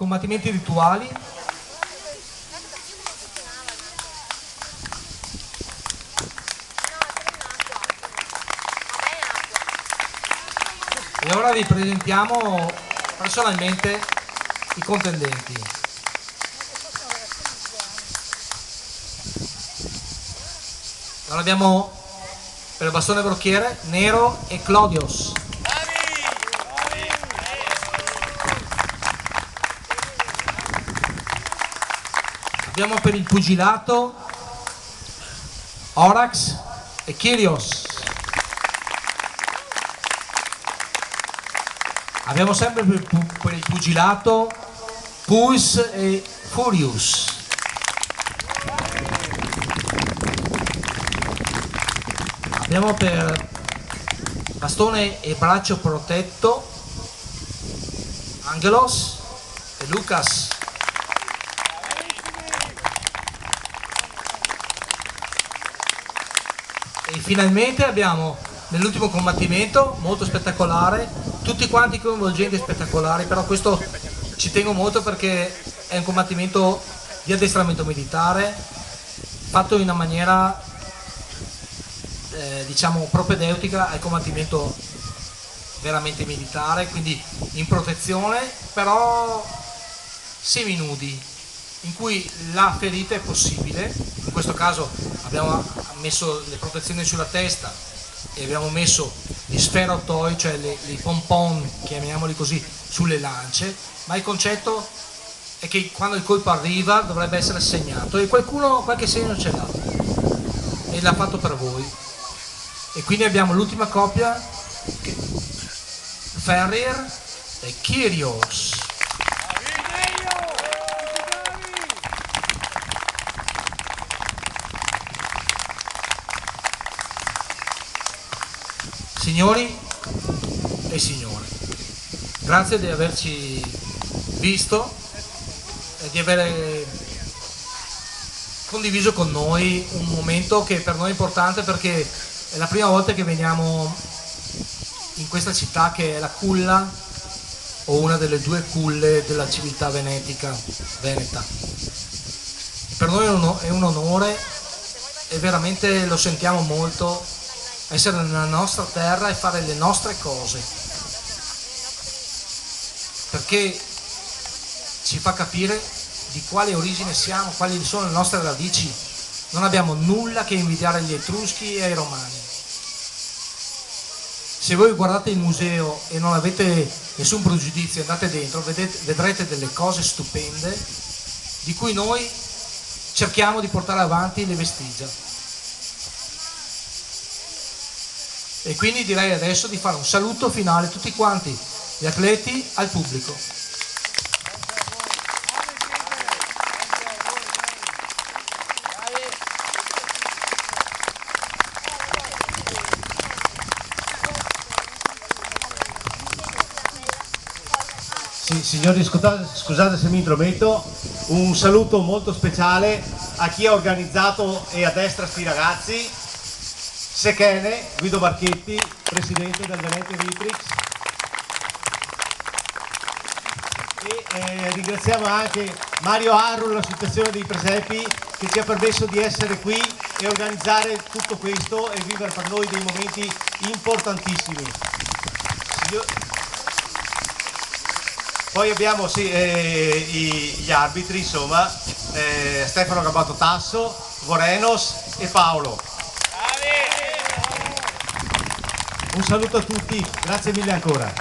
combattimenti rituali. E ora vi presentiamo personalmente i contendenti. Allora abbiamo per il bastone brocchiere Nero e Clodios. Abbiamo per il pugilato Orax e Kyrios. Abbiamo sempre per il pugilato Pulse e Furious. Abbiamo per bastone e braccio protetto Angelos e Lucas. E finalmente abbiamo nell'ultimo combattimento, molto spettacolare, tutti quanti coinvolgenti e spettacolari, però questo ci tengo molto perché è un combattimento di addestramento militare fatto in una maniera diciamo propedeutica al combattimento veramente militare, quindi in protezione però seminudi, in cui la ferita è possibile. In questo caso abbiamo messo le protezioni sulla testa e abbiamo messo gli sferotoi, cioè i pompon, chiamiamoli così, sulle lance, ma il concetto è che quando il colpo arriva dovrebbe essere segnato e qualche segno ce l'ha e l'ha fatto per voi. E quindi abbiamo l'ultima coppia, Ferrier e Kyrios. Signori e signore, grazie di averci visto e di aver condiviso con noi un momento che per noi è importante, perché è la prima volta che veniamo in questa città che è la culla o una delle due culle della civiltà veneta. Per noi è un onore e veramente lo sentiamo molto essere nella nostra terra e fare le nostre cose, perché ci fa capire di quale origine siamo, quali sono le nostre radici. Non abbiamo nulla che invidiare agli Etruschi e ai Romani. Se voi guardate il museo e non avete nessun pregiudizio, andate dentro, vedrete delle cose stupende di cui noi cerchiamo di portare avanti le vestigia. E quindi direi adesso di fare un saluto finale tutti quanti, gli atleti al pubblico. Sì, signori, scusate se mi intrometto, un saluto molto speciale a chi ha organizzato e addestra sti ragazzi. Sechene, Guido Marchetti, presidente del Venete Vitrix, e ringraziamo anche Mario Arru, l'associazione dei presepi, che ci ha permesso di essere qui e organizzare tutto questo e vivere per noi dei momenti importantissimi. Poi abbiamo gli arbitri, insomma, Stefano Gabbato Tasso, Vorenos e Paolo. Un saluto a tutti, grazie mille ancora.